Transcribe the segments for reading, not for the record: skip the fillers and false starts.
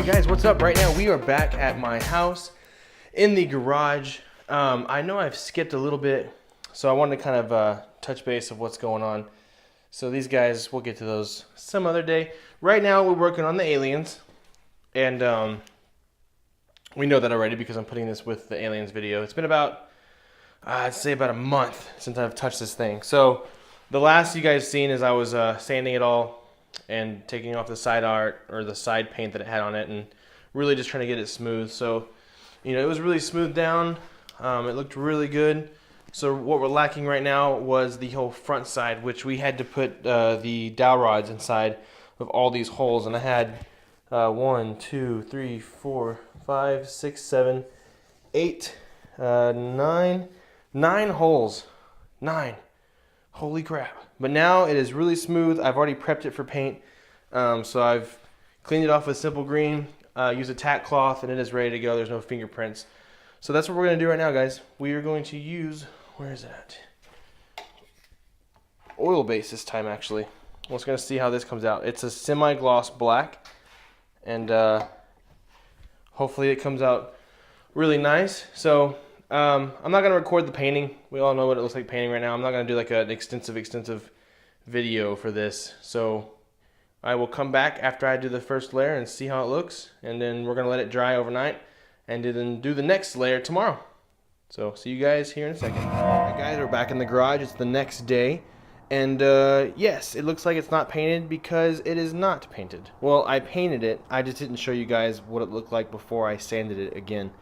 Alright guys, what's up? Right now we are back at my house in the garage. I know I've skipped a little bit, so I wanted to kind of touch base of what's going on. So these guys, we'll get to those some other day. Right now we're working on the aliens, and we know that already because I'm putting this with the aliens video. It's been about, I'd say about a month since I've touched this thing. So the last you guys seen is I was sanding it all and taking off the side art or the side paint that it had on it and really just trying to get it smooth. So, you know, it was really smoothed down. It looked really good. So what we're lacking right now was the whole front side, which we had to put the dowel rods inside of all these holes. And I had 1, 2, 3, 4, 5, 6, 7, 8, 9 holes. 9. Holy crap. But now it is really smooth. I've already prepped it for paint. So I've cleaned it off with simple green, used a tack cloth, and it is ready to go. There's no fingerprints. So that's what we're going to do right now, guys. We are going to use, where is it at? Oil base this time, actually. We're just going to see how this comes out. It's a semi-gloss black, and hopefully it comes out really nice. So I'm not going to record the painting. We all know what it looks like painting right now. I'm not going to do like an extensive video for this. So I will come back after I do the first layer and see how it looks. And then we're going to let it dry overnight and then do the next layer tomorrow. So see you guys here in a second. Alright guys, we're back in the garage. It's the next day. And yes, it looks like it's not painted because it is not painted. Well, I painted it. I just didn't show you guys what it looked like before I sanded it again.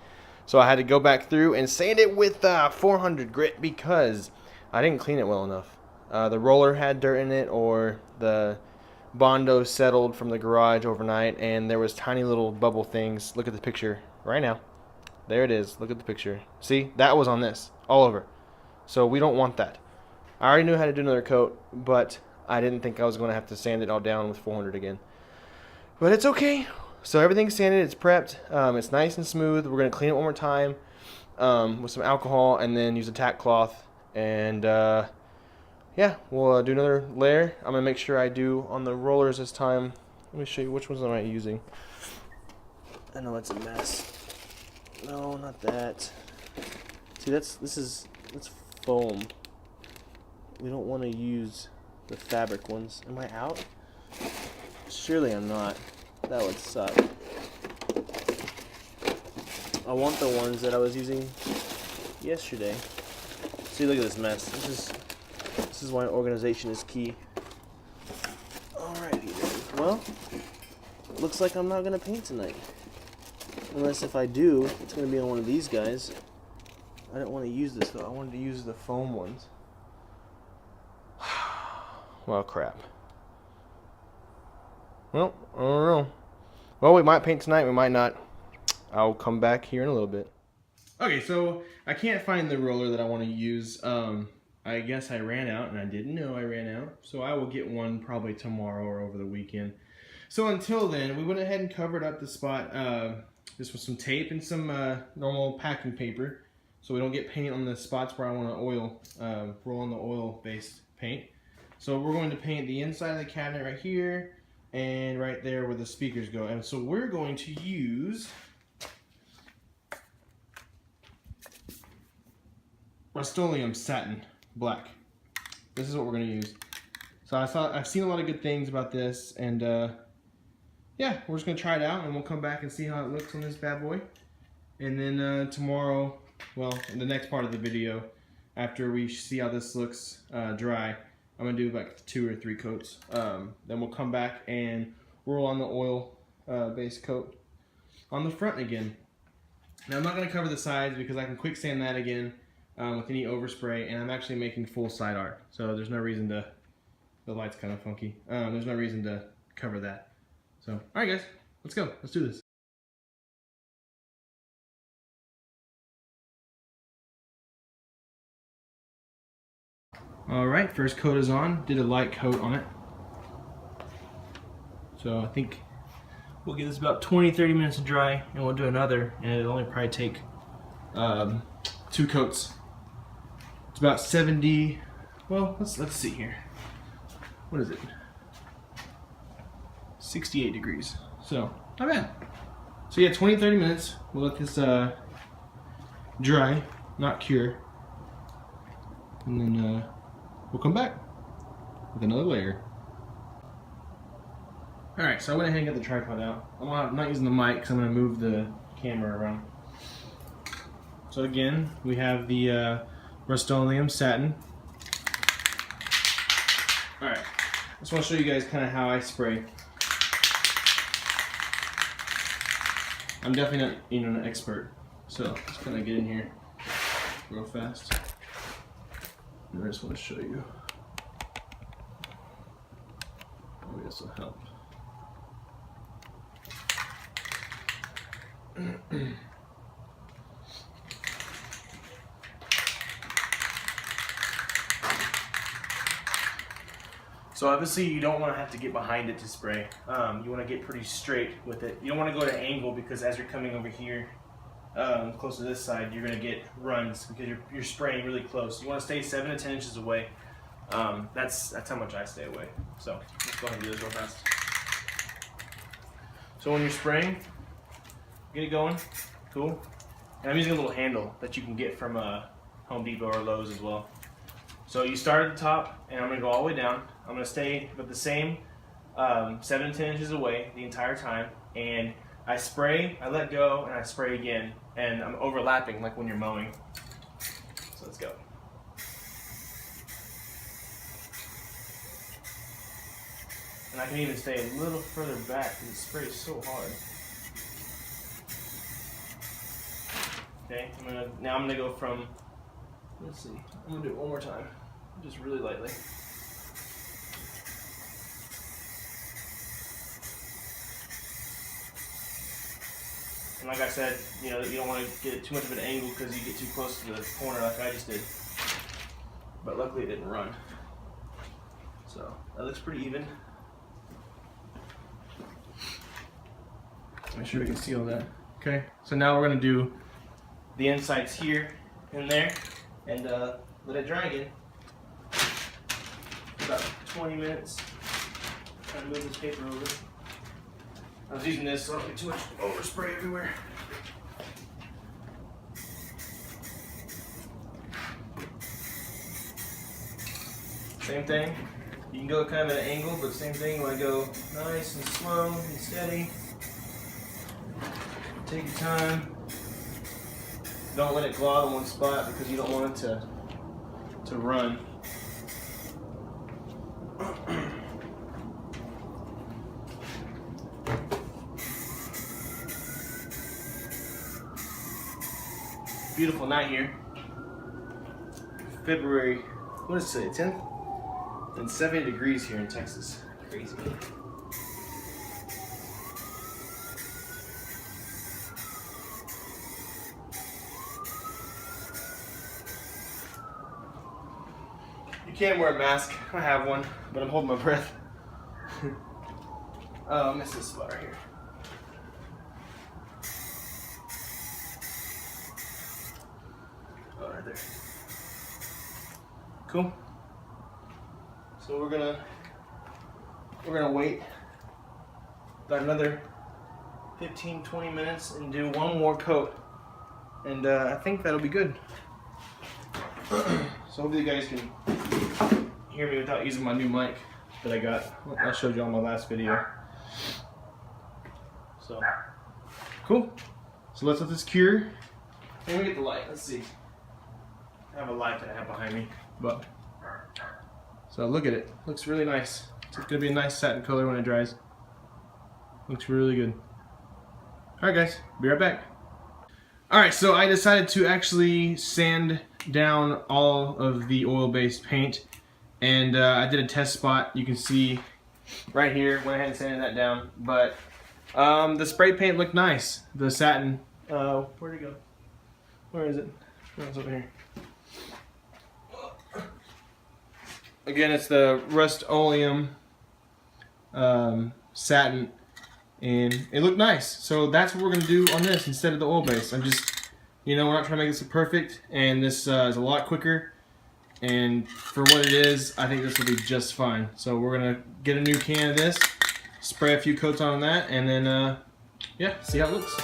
So I had to go back through and sand it with 400 grit because I didn't clean it well enough. The roller had dirt in it, or the Bondo settled from the garage overnight, and there was tiny little bubble things. Look at the picture right now. There it is. Look at the picture. See, that was on this all over. So we don't want that. I already knew how to do another coat, but I didn't think I was going to have to sand it all down with 400 again. But it's okay. So everything's sanded, it's prepped, it's nice and smooth. We're going to clean it one more time with some alcohol and then use a tack cloth. And yeah, we'll do another layer. I'm going to make sure I do on the rollers this time. Let me show you which ones am I using. I know it's a mess. No, not that. See, that's foam. We don't want to use the fabric ones. Am I out? Surely I'm not. That would suck. I want the ones that I was using yesterday. See, look at this mess. This is why organization is key. Alrighty then. Well, looks like I'm not gonna paint tonight. Unless if I do, it's gonna be on one of these guys. I don't want to use this though. I wanted to use the foam ones. Well, crap. Well, I don't know. Well, we might paint tonight, we might not. I'll come back here in a little bit. Okay, so I can't find the roller that I want to use. I guess I ran out, and I didn't know I ran out. So I will get one probably tomorrow or over the weekend. So until then, we went ahead and covered up the spot just with some tape and some normal packing paper, so we don't get paint on the spots where I want to oil, roll on the oil-based paint. So we're going to paint the inside of the cabinet right here, and right there where the speakers go. And so we're going to use Rust-Oleum Satin Black. This is what we're going to use. So I've seen a lot of good things about this, and yeah, we're just going to try it out, and we'll come back and see how it looks on this bad boy. And then tomorrow, well, in the next part of the video, after we see how this looks dry, I'm going to do like 2 or 3 coats. Then we'll come back and roll on the oil base coat on the front again. Now I'm not going to cover the sides because I can quick sand that again with any overspray, and I'm actually making full side art. So there's no reason to, the light's kind of funky. There's no reason to cover that. So, alright guys, let's go. Let's do this. Alright, first coat is on. Did a light coat on it. So I think we'll give this about 20-30 minutes to dry, and we'll do another, and it'll only probably take 2 coats. It's about 70, well, let's see here. What is it? 68 degrees. So, not bad. So yeah, 20-30 minutes. We'll let this dry, not cure. And then we'll come back with another layer. Alright, so I went ahead and got the tripod out. I'm not using the mic because I'm going to move the camera around. So again, we have the Rust-Oleum satin. Alright, I just want to show you guys kind of how I spray. I'm definitely not, an expert, so just kind of get in here real fast. And I just want to show you. Maybe this will help. So obviously you don't want to have to get behind it to spray. You want to get pretty straight with it. You don't want to go at an angle because as you're coming over here, close to this side, you're going to get runs because you're spraying really close. You want to stay 7 to 10 inches away. That's how much I stay away. So let's go ahead and do this real fast. So when you're spraying, get it going. Cool. And I'm using a little handle that you can get from Home Depot or Lowe's as well. So you start at the top, and I'm going to go all the way down. I'm going to stay with the same 7 to 10 inches away the entire time. And I spray, I let go, and I spray again. And I'm overlapping like when you're mowing. So let's go. And I can even stay a little further back because it sprays so hard. Okay, now I'm going to go from, let's see, I'm going to do it one more time, just really lightly. And like I said, you don't want to get too much of an angle because you get too close to the corner like I just did. But luckily it didn't run. So that looks pretty even. Make sure we can see all that. Okay, so now we're going to do the insides here and there and let it dry again. About 20 minutes. Try to move this paper over. I was using this so I don't get too much overspray everywhere. Same thing. You can go kind of at an angle, but same thing. You want to go nice and slow and steady. Take your time. Don't let it glog in one spot because you don't want it to run. Beautiful night here. February, what is it, 10th? And 70 degrees here in Texas. Crazy. You can wear a mask. I have one, but I'm holding my breath. Oh, I missed this spot right here. Oh, right there. Cool. So we're gonna wait about another 15-20 minutes and do one more coat, and I think that'll be good. So hopefully you guys can hear me without using my new mic that I got. I showed you on my last video. So cool. So let's let this cure. Let me get the light. Let's see. I have a light that I have behind me, but so look at it. Looks really nice. It's gonna be a nice satin color when it dries. Looks really good. All right, guys. Be right back. All right, so I decided to actually sand down all of the oil-based paint, and I did a test spot. You can see right here. Went ahead and sanded that down, but the spray paint looked nice. The satin. Where'd it go? Where is it? Oh, it's over here. Again, it's the Rust-Oleum satin, and it looked nice. So that's what we're going to do on this instead of the oil base. I'm just, we're not trying to make this perfect, and this is a lot quicker. And for what it is, I think this will be just fine. So we're going to get a new can of this, spray a few coats on that, and then yeah, see how it looks.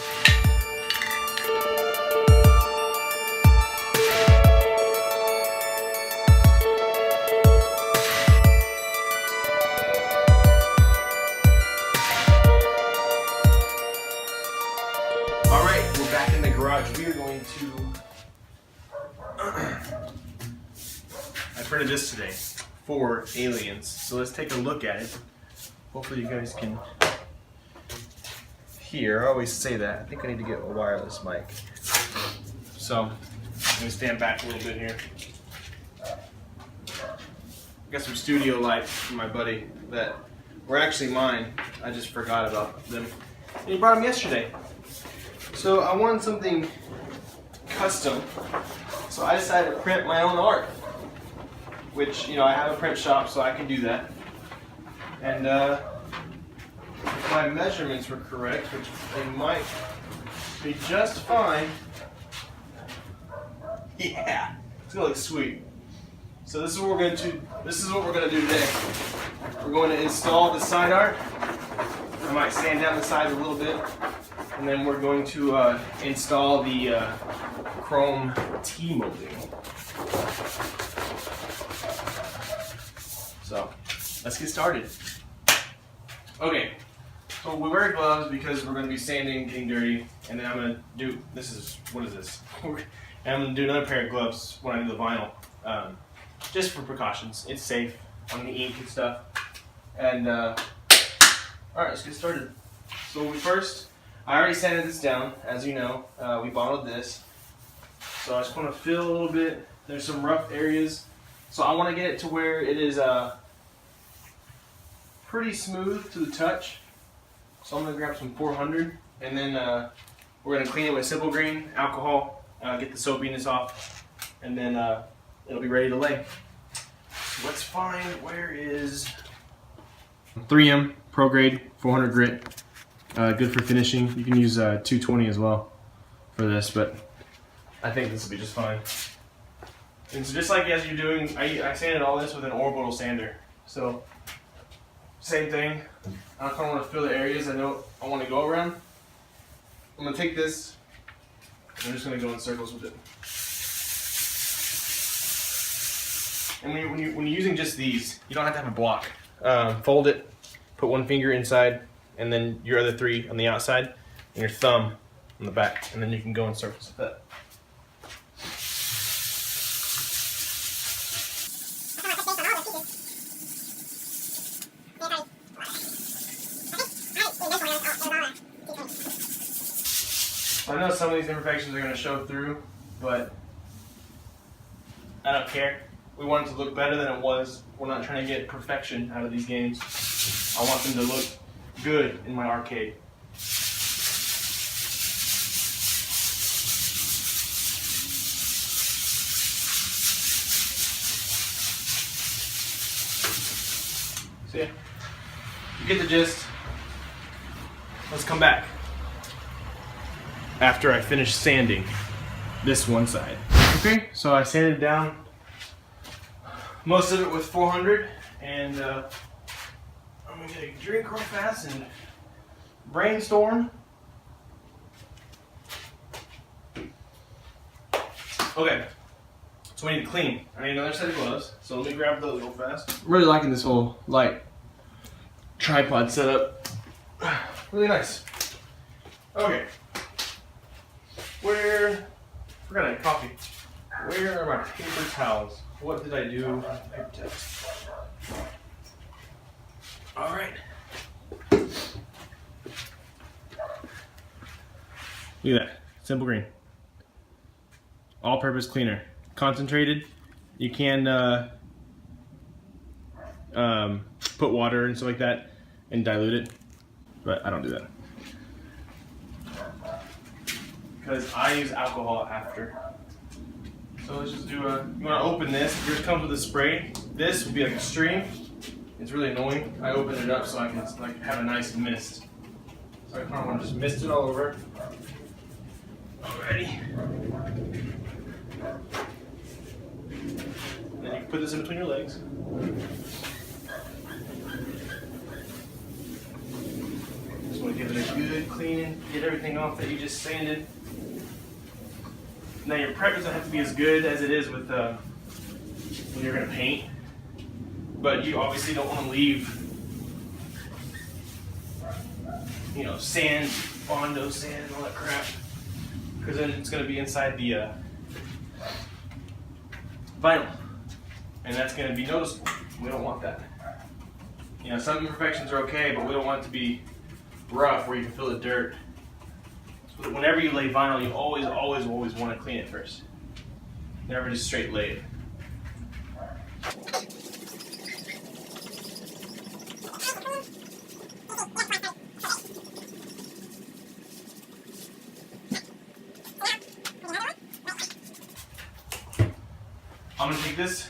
All right, we're back in the garage. We are going to. I printed this today for aliens, so let's take a look at it. Hopefully you guys can hear. I always say that. I think I need to get a wireless mic. So I'm gonna stand back a little bit here. Got some studio lights from my buddy that were actually mine. I just forgot about them. And he brought them yesterday. So I wanted something custom. So I decided to print my own art. Which, you know, I have a print shop, so I can do that. And if my measurements were correct, which they might be just fine. Yeah, it's gonna look sweet. So this is what we're going to. This is what we're going to do today. We're going to install the side art. I might sand down the sides a little bit, and then we're going to install the chrome T molding. So let's get started. Okay, so we wear gloves because we're going to be sanding, getting dirty, and then I'm going to do. What is this? And I'm going to do another pair of gloves when I do the vinyl. Just for precautions. It's safe on the ink and stuff. And alright, let's get started. So I already sanded this down, as you know. We bottled this. So I just want to fill a little bit. There's some rough areas. So I want to get it to where it is pretty smooth to the touch. So I'm going to grab some 400, and then we're going to clean it with simple green alcohol, get the soapiness off, and then it'll be ready to lay. So let's find, where is 3M Pro Grade 400 grit. Good for finishing. You can use 220 as well for this, but I think this will be just fine. And so just like as you're doing, I sanded all this with an orbital sander. So same thing. I kind of want to fill the areas I know I want to go around. I'm going to take this, and I'm just going to go in circles with it. And when you're using just these, you don't have to have a block. Fold it, put one finger inside, and then your other three on the outside, and your thumb on the back, and then you can go in circles with that. I know some of these imperfections are going to show through, but I don't care. We want it to look better than it was. We're not trying to get perfection out of these games. I want them to look good in my arcade. So yeah, you get the gist. Let's come back after I finish sanding this one side. Okay, so I sanded down most of it with 400, and I'm gonna get a drink real fast and brainstorm. Okay, so we need to clean. I need another set of gloves, so let me grab those real fast. I'm really liking this whole light tripod setup. Really nice. Okay. Forgot I had coffee. Where are my paper towels? What did I do with paper towels? Alright. Look at that. Simple green. All-purpose cleaner. Concentrated. You can put water and stuff like that and dilute it. But I don't do that. Because I use alcohol after. So let's just do you want to open this. Yours comes with a spray. This would be like a stream. It's really annoying. I open it up so I can like have a nice mist. So I kind of want to just mist it all over. Alrighty. And then you can put this in between your legs. Just want to give it a good, clean, get everything off that you just sanded. Now your prep doesn't have to be as good as it is with when you're going to paint, but you obviously don't want to leave, you know, sand, Bondo sand and all that crap, because then it's going to be inside the vinyl, and that's going to be noticeable. We don't want that. You know, some imperfections are okay, but we don't want it to be rough where you can feel the dirt. So whenever you lay vinyl, you always want to clean it first. Never just straight lay it. I'm going to take this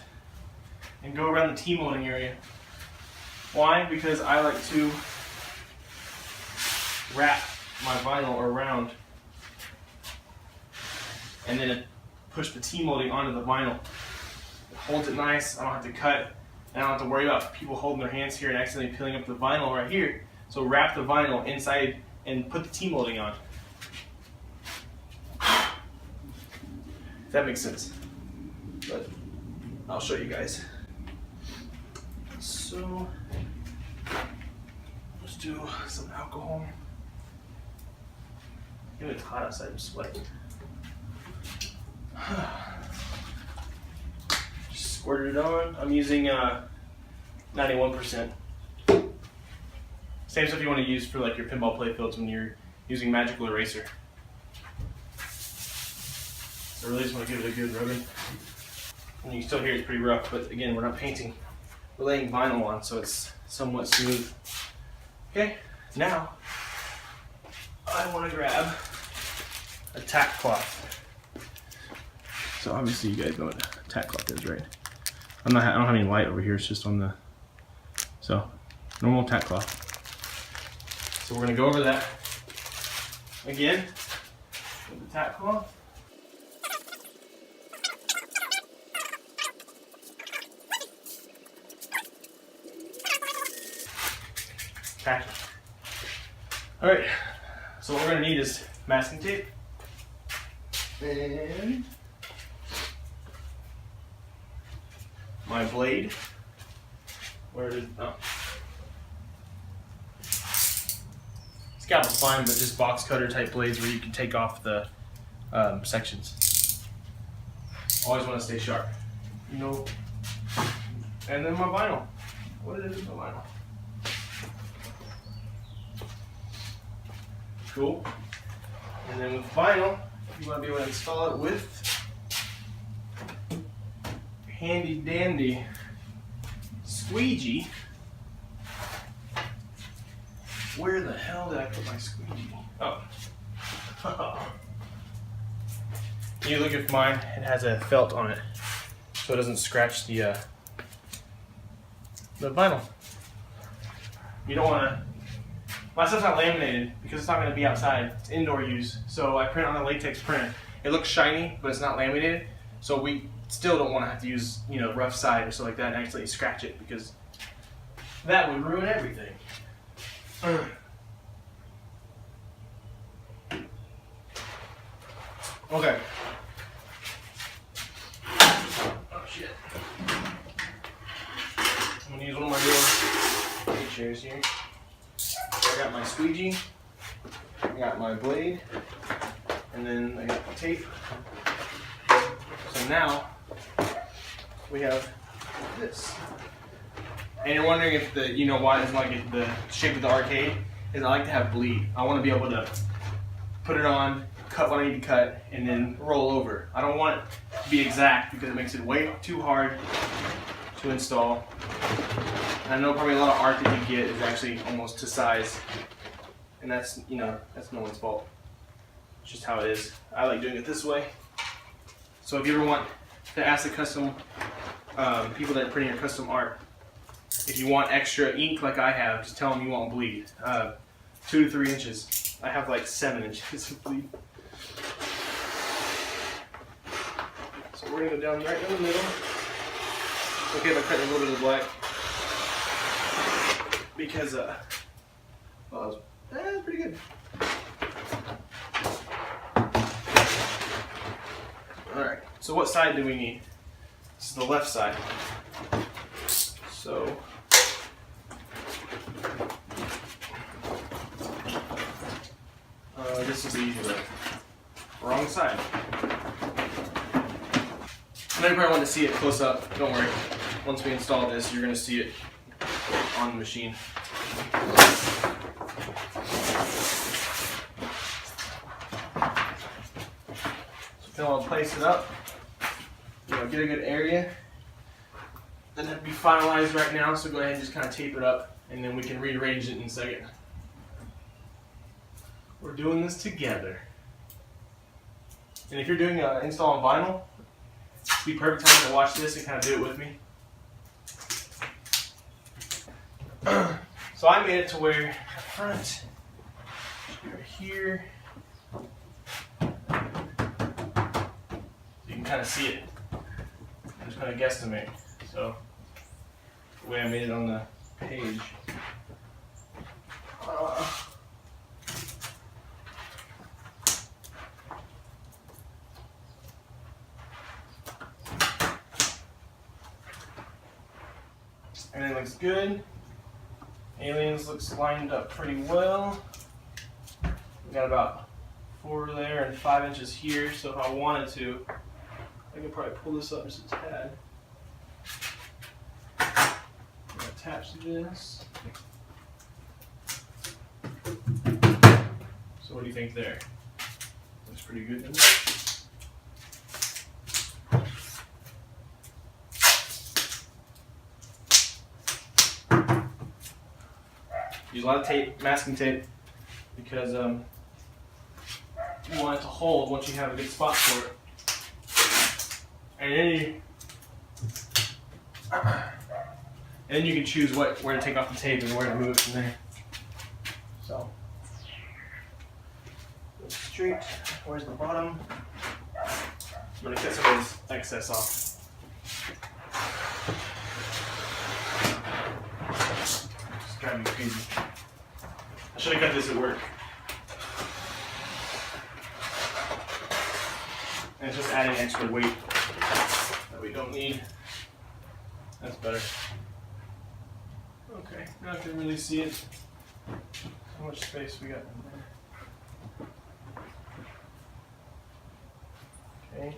and go around the T-molding area. Why? Because I like to wrap my vinyl around and then push the T-molding onto the vinyl. It holds it nice, I don't have to cut, and I don't have to worry about people holding their hands here and accidentally peeling up the vinyl right here. So wrap the vinyl inside and put the T-molding on. If that makes sense. But I'll show you guys. So let's do some alcohol. It's hot outside, I'm sweating. Just squirted it on. I'm using 91%. Same stuff you want to use for like your pinball play fields when you're using magical eraser. So I really just want to give it a good rubbing. And you can still hear it's pretty rough, but again, we're not painting. We're laying vinyl on, so it's somewhat smooth. Okay, now I want to grab a tack cloth. So obviously you guys know what a tack cloth is, right? I don't have any light over here, it's just on the, so normal tack cloth. So we're gonna go over that again with the tack cloth. Tacky. All right, so what we're gonna need is masking tape and my blade. Where it is? Oh. Scalpel's fine, but just box cutter type blades where you can take off the sections. Always want to stay sharp, you know. And then my vinyl. What is my vinyl? Cool. And then with vinyl, you want to be able to install it with handy dandy squeegee. Where the hell did I put my squeegee? Oh. You look at mine, it has a felt on it, so it doesn't scratch the vinyl. You don't want to. My stuff's not laminated because it's not going to be outside. It's indoor use. So I print on a latex printer. It looks shiny, but it's not laminated. So we still don't want to have to use, you know, rough side or something like that and accidentally scratch it, because that would ruin everything. Okay. Oh shit. I'm gonna use one of my little chairs here. I got my squeegee, I got my blade, and then I got the tape. So now we have this. And you're wondering if the, you know why it's like the shape of the arcade is I like to have bleed. I want to be able to put it on, cut what I need to cut, and then roll over. I don't want it to be exact because it makes it way too hard to install. And I know probably a lot of art that you get is actually almost to size, and that's, you know, that's no one's fault. It's just how it is. I like doing it this way. So if you ever want to ask the custom people that are printing your custom art, if you want extra ink like I have, just tell them you want bleed. 2 to 3 inches. I have like 7 inches of bleed. So we're gonna go down right in the middle. Okay, if I cut a little bit of the black, because well, I was Pretty good. Alright, so what side do we need? This is the left side. So this will be the wrong side. I know you probably want to see it close up. Don't worry. Once we install this, you're going to see it on the machine. So then I'll place it up. Get a good area. Doesn't have to be finalized right now, so go ahead and just kind of tape it up, and then we can rearrange it in a second. We're doing this together. And if you're doing an install on vinyl, it'd be perfect time to watch this and kind of do it with me. So I made it to where the front should be right here. So you can kind of see it. I'm just going to guesstimate. So the way I made it on the page. Everything looks good. Aliens looks lined up pretty well. We got about 4 there and 5 inches here, so if I wanted to, I could probably pull this up just a tad. Attach this. So what do you think there? Looks pretty good, doesn't it? Use a lot of tape, masking tape, because you want it to hold once you have a good spot for it. And then you can choose where to take off the tape and where to move it from there. So, go straight. Where's the bottom? I'm going to cut some of this excess off. It's driving me crazy. I should have cut this at work. And it's just adding extra weight that we don't need. That's better. Okay, now I can really see it. How much space we got in there. Okay.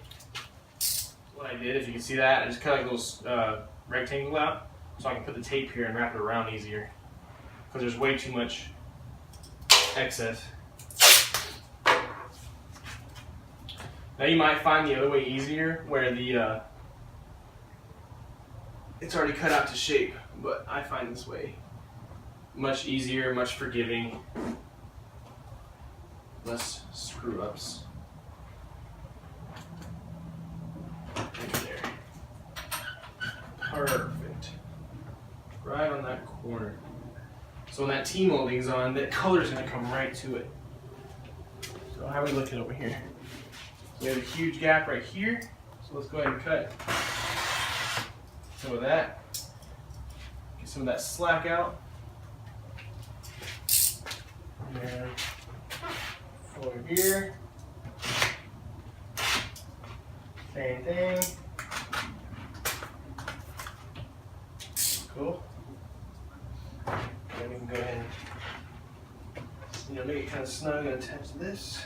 What I did, if you can see that, I just cut like a little rectangle out so I can put the tape here and wrap it around easier. Because there's way too much excess. Now you might find the other way easier, where the it's already cut out to shape, but I find this way much easier, much forgiving, less screw ups. Right there. Perfect. Right on that corner. So when that T-molding's on, that color's gonna come right to it. So how are we looking over here? We have a huge gap right here, so let's go ahead and cut some of that. Get some of that slack out. And then over here, same thing. Cool. Then we can go ahead and make it kind of snug and attach this.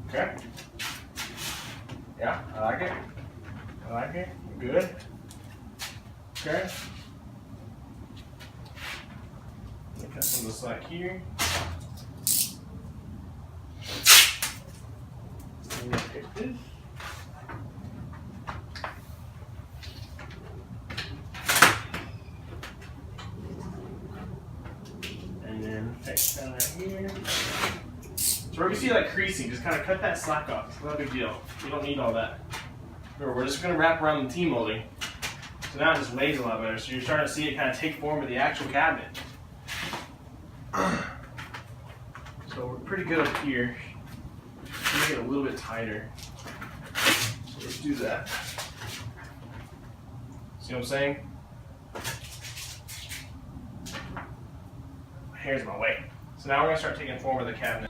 Okay. Yeah, I like it. I like it. Good. Okay. Let me cut some of the slack here. And then pick this. And then fix down right here. So where you see like creasing, just kind of cut that slack off. It's not a big deal. You don't need all that. Remember, we're just going to wrap around the T-molding. So now it just lays a lot better. So you're starting to see it kind of take form of the actual cabinet. So we're pretty good up here. Make it a little bit tighter. So let's do that. See what I'm saying? My hair's in my way. So now we're gonna start taking form of the cabinet.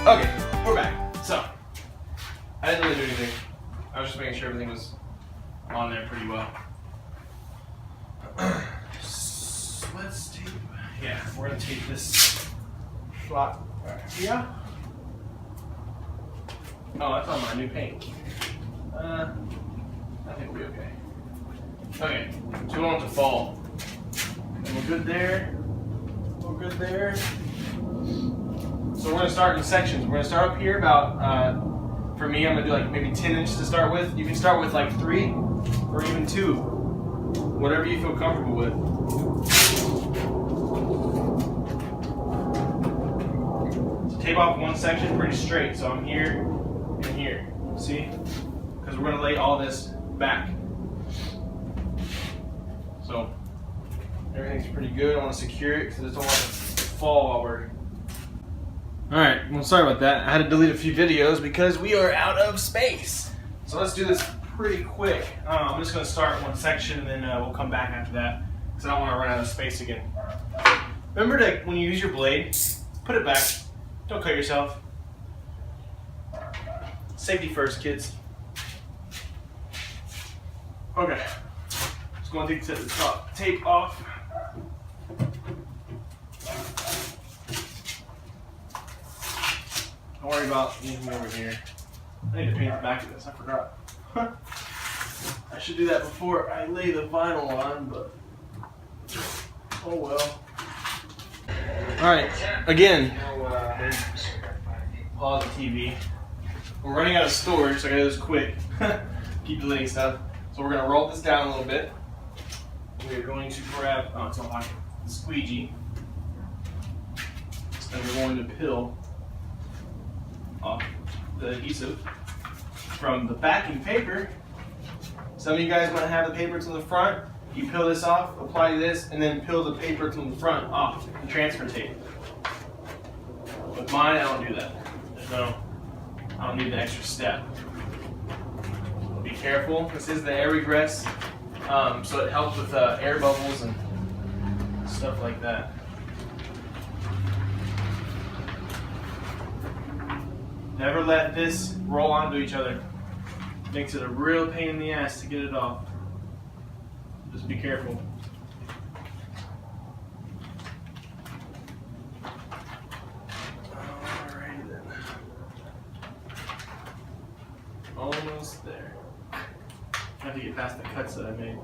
Okay, we're back. So, I didn't really do anything. I was just making sure everything was on there pretty well. So let's tape. Yeah, we're gonna tape this slot right here. Oh, that's on my new paint. I think we'll be okay. Okay, so we don't want it to fall. And we're good there. We're good there. So we're going to start in sections. We're going to start up here about, for me, I'm going to do like maybe 10 inches to start with. You can start with like 3 or even 2, whatever you feel comfortable with. So tape off one section pretty straight. So I'm here and here. See? Because we're going to lay all this back. So everything's pretty good. I want to secure it because I just don't want it to fall while we're... Alright, well sorry about that. I had to delete a few videos because we are out of space. So let's do this pretty quick. I'm just going to start one section and then we'll come back after that because I don't want to run out of space again. Remember to, when you use your blade, put it back. Don't cut yourself. Safety first, kids. Okay, just going to take the top tape off. Don't worry about anything over here. I need to paint the back of this, I forgot. I should do that before I lay the vinyl on, but oh well. Alright, again, pause the TV. We're running out of storage, so I gotta do this quick. Keep deleting stuff. So we're gonna roll this down a little bit. We're going to grab, oh it's not hot, the squeegee. And we're going to peel off the adhesive from the backing paper. Some of you guys want to have the paper to the front. You peel this off, apply this, and then peel the paper to the front off the transfer tape. With mine, I don't do that. I don't need the extra step. Be careful. This is the air regress, so it helps with air bubbles and stuff like that. Never let this roll onto each other. Makes it a real pain in the ass to get it off. Just be careful. Alrighty then. Almost there. I have to get past the cuts that I made.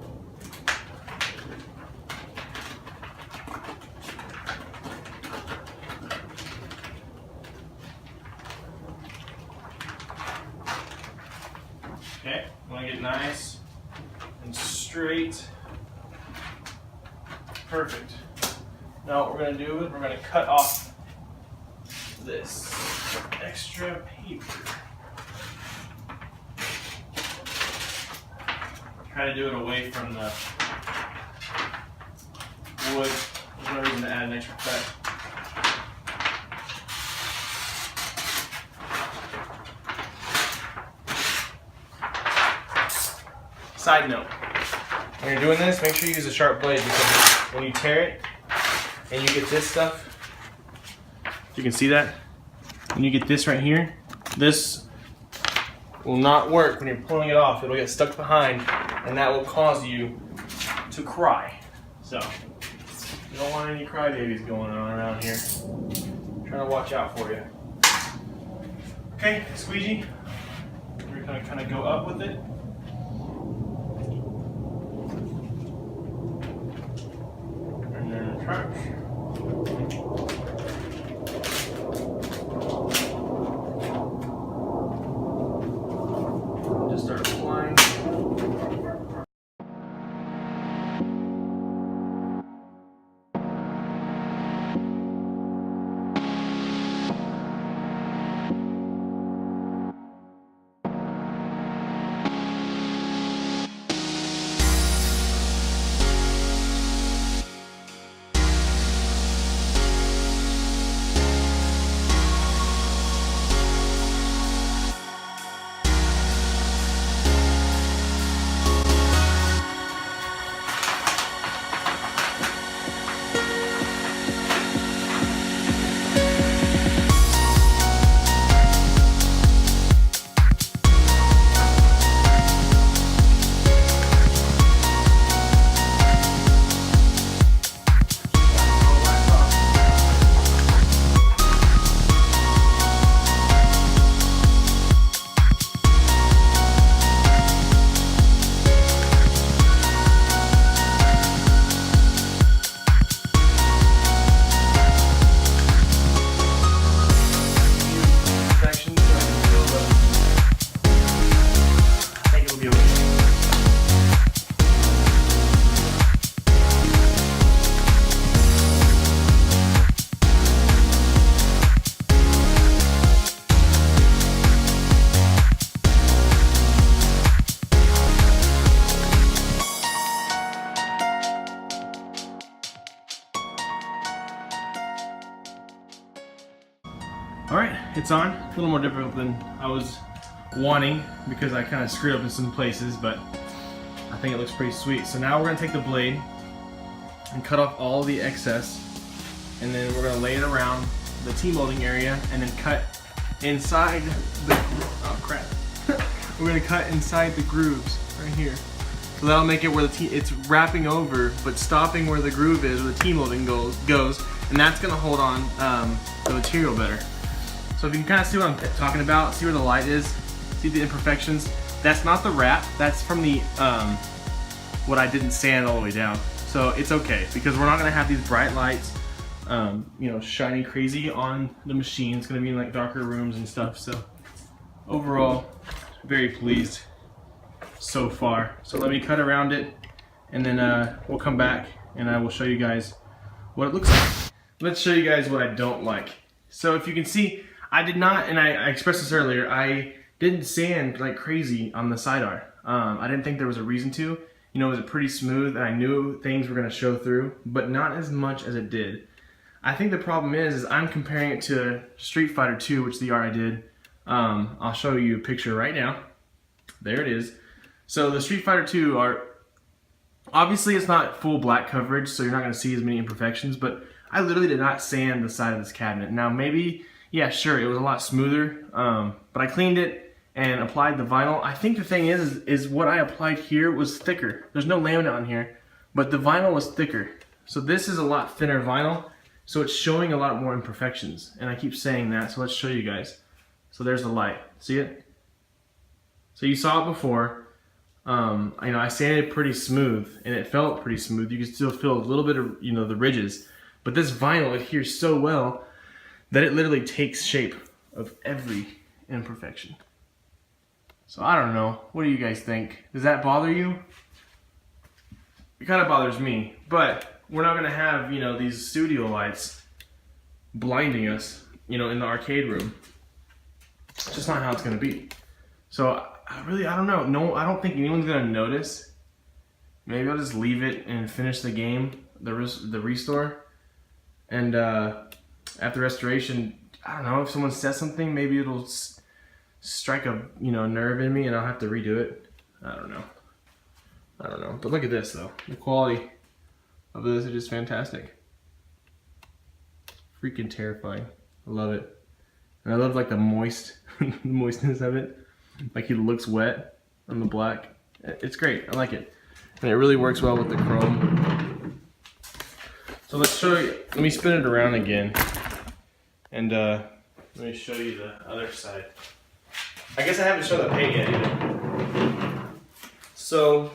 Okay, I want to get nice and straight. Perfect. Now what we're going to do is we're going to cut off this extra paper. Try to do it away from the wood. There's no reason to add an extra cut. Side note, when you're doing this, make sure you use a sharp blade because when you tear it and you get this stuff, if you can see that, when you get this right here, this will not work when you're pulling it off. It'll get stuck behind and that will cause you to cry. So, you don't want any crybabies going on around here. I'm trying to watch out for you. Okay, squeegee. We're going to kind of go up with it. And then crunch. Just start applying. it's on. A little more difficult than I was wanting because I kind of screwed up in some places, but I think it looks pretty sweet. So now we're gonna take the blade and cut off all the excess, and then we're gonna lay it around the T-molding area and then cut inside the, oh crap. We're gonna cut inside the grooves right here. So that'll make it where it's wrapping over, but stopping where the groove is, where the T-molding goes, and that's gonna hold on the material better. So if you can kind of see what I'm talking about, see where the light is, see the imperfections. That's not the wrap, that's from the, what I didn't sand all the way down. So it's okay, because we're not gonna have these bright lights, you know, shining crazy on the machine. It's gonna be in like darker rooms and stuff. So overall, very pleased so far. So let me cut around it, and then we'll come back and I will show you guys what it looks like. Let's show you guys what I don't like. So if you can see, I did not, and I expressed this earlier, I didn't sand like crazy on the sidearm. I didn't think there was a reason to. You know, it was pretty smooth, and I knew things were gonna show through, but not as much as it did. I think the problem is I'm comparing it to Street Fighter 2, which the art I did. I'll show you a picture right now. There it is. So the Street Fighter 2 art, obviously it's not full black coverage, so you're not gonna see as many imperfections, but I literally did not sand the side of this cabinet. Now maybe, yeah, sure, it was a lot smoother, but I cleaned it and applied the vinyl. I think the thing is what I applied here was thicker. There's no laminate on here, but the vinyl was thicker. So this is a lot thinner vinyl, so it's showing a lot more imperfections. And I keep saying that, so let's show you guys. So there's the light, see it? So you saw it before. You know, I sanded it pretty smooth, and it felt pretty smooth. You can still feel a little bit of, you know, the ridges, but this vinyl adheres so well that it literally takes shape of every imperfection. So I don't know, what do you guys think? Does that bother you? It kind of bothers me, but we're not gonna have, you know, these studio lights blinding us, you know, in the arcade room. It's just not how it's gonna be. So I don't know. No, I don't think anyone's gonna notice. Maybe I'll just leave it and finish the game, the restore, and after restoration, I don't know, if someone says something, maybe it'll strike a, you know, nerve in me, and I'll have to redo it. I don't know. But look at this though. The quality of this is just fantastic. Freaking terrifying. I love it, and I love like the moistness of it. Like it looks wet on the black. It's great, I like it. And it really works well with the chrome. So let's show you, let me spin it around again. And let me show you the other side. I guess I haven't shown the paint yet either. So,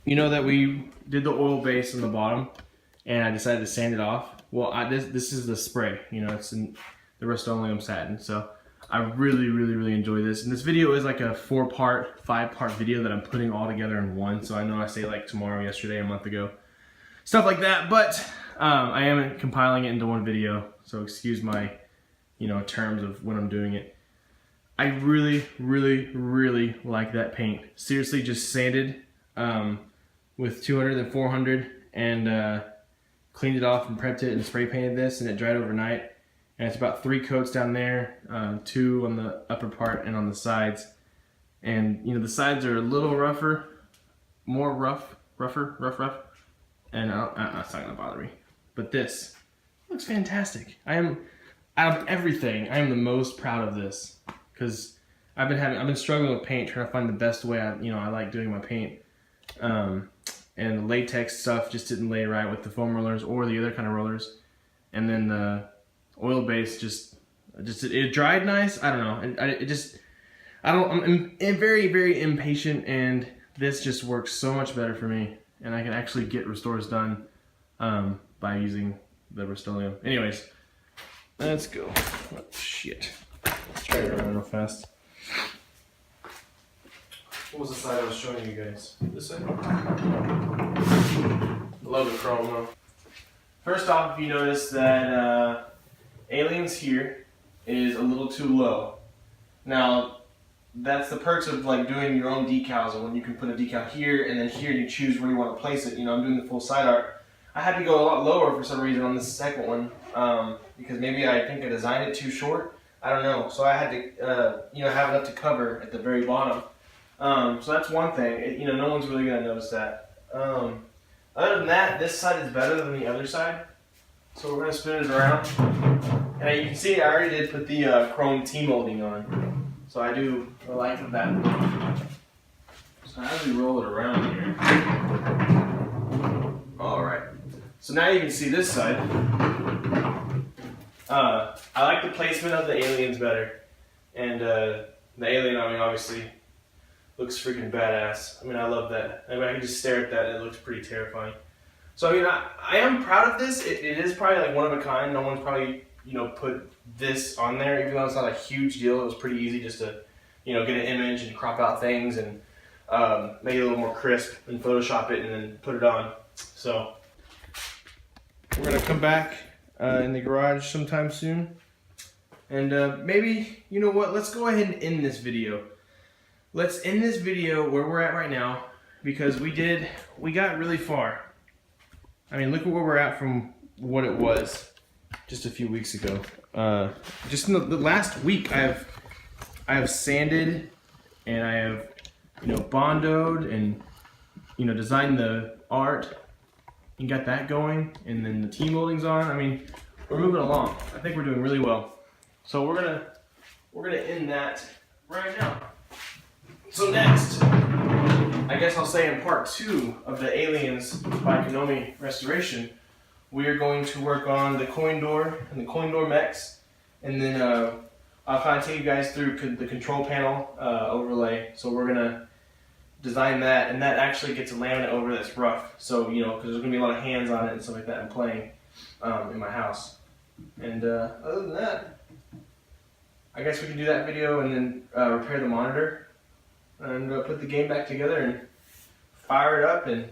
you know that we did the oil base on the bottom, and I decided to sand it off. Well, this is the spray, you know, it's in the Rust-Oleum satin. So I really enjoy this, and this video is like a 4-part, 5-part video that I'm putting all together in one. So I know I say like tomorrow, yesterday, a month ago, stuff like that, but I am compiling it into one video, so excuse my, you know, terms of when I'm doing it. I really like that paint. Seriously, just sanded with 200 and 400 and cleaned it off and prepped it and spray painted this, and it dried overnight. And it's about 3 coats down there, 2 on the upper part and on the sides. And you know, the sides are a little rougher, more rough. And that's not gonna bother me. But this looks fantastic. I am, out of everything, I am the most proud of this, because I've been struggling with paint, trying to find the best way I like doing my paint. And the latex stuff just didn't lay right with the foam rollers or the other kind of rollers. And then the oil base it dried nice. I don't know. I'm very impatient, and this just works so much better for me, and I can actually get restores done by using the Rust-Oleum. Anyways, let's go. Oh, shit. Let's try it around real fast. What was the side I was showing you guys? This side? Love the chrome though. First off, if you notice that Aliens here is a little too low. Now, that's the perks of like doing your own decals, and when you can put a decal here and then here, you choose where you want to place it. You know, I'm doing the full side art. I had to go a lot lower for some reason on this second one, because maybe I think I designed it too short. I don't know. So I had to, have enough to cover at the very bottom. So that's one thing. No one's really gonna notice that. Other than that, this side is better than the other side. So we're gonna spin it around. And you can see I already did put the chrome T-molding on. So I like that. So as we roll it around here. Alright. So now you can see this side. I like the placement of the aliens better. And the alien on me obviously looks freaking badass. I mean, I love that. I mean, I can just stare at that and it looks pretty terrifying. So, I am proud of this. It is probably like one of a kind. No one's probably, put this on there, even though it's not a huge deal. It was pretty easy just to, get an image and crop out things and make it a little more crisp and Photoshop it and then put it on. So, we're going to come back in the garage sometime soon. And maybe, let's go ahead and end this video. Let's end this video where we're at right now, because we got really far. I mean, look at where we're at from what it was just a few weeks ago. Just in the last week, I have sanded and I have, bondoed and, designed the art and got that going, and then the T-molding's on. I mean, we're moving along. I think we're doing really well. So we're gonna end that right now. So next, I guess I'll say in part 2 of the Aliens by Konami restoration, we are going to work on the Coindoor and the Coindoor Mechs, and then I'll kind of take you guys through the control panel overlay. So we're gonna design that, and that actually gets a laminate over that's rough. So because there's gonna be a lot of hands on it and stuff like that. I'm playing in my house, and other than that, I guess we can do that video and then repair the monitor and put the game back together and fire it up and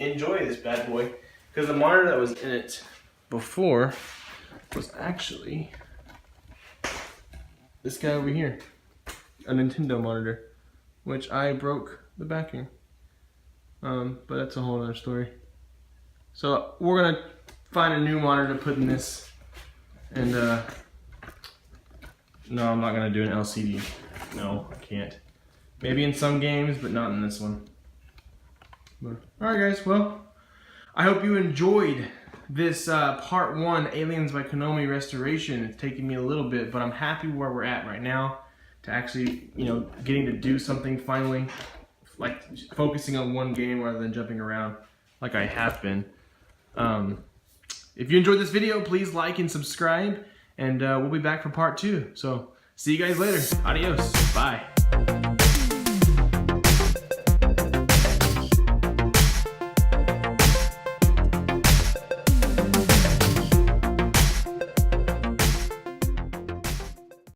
enjoy this bad boy. Because the monitor that was in it before was actually this guy over here, a Nintendo monitor, which I broke the backing. But that's a whole other story. So we're gonna find a new monitor to put in this, and no, I'm not gonna do an LCD. No, I can't. Maybe in some games, but not in this one. Alright guys, well, I hope you enjoyed this part 1 Aliens by Konami restoration. It's taken me a little bit, but I'm happy where we're at right now, to actually, getting to do something finally, like focusing on one game rather than jumping around like I have been. If you enjoyed this video, please like and subscribe, and we'll be back for part 2. So see you guys later. Adios. Bye.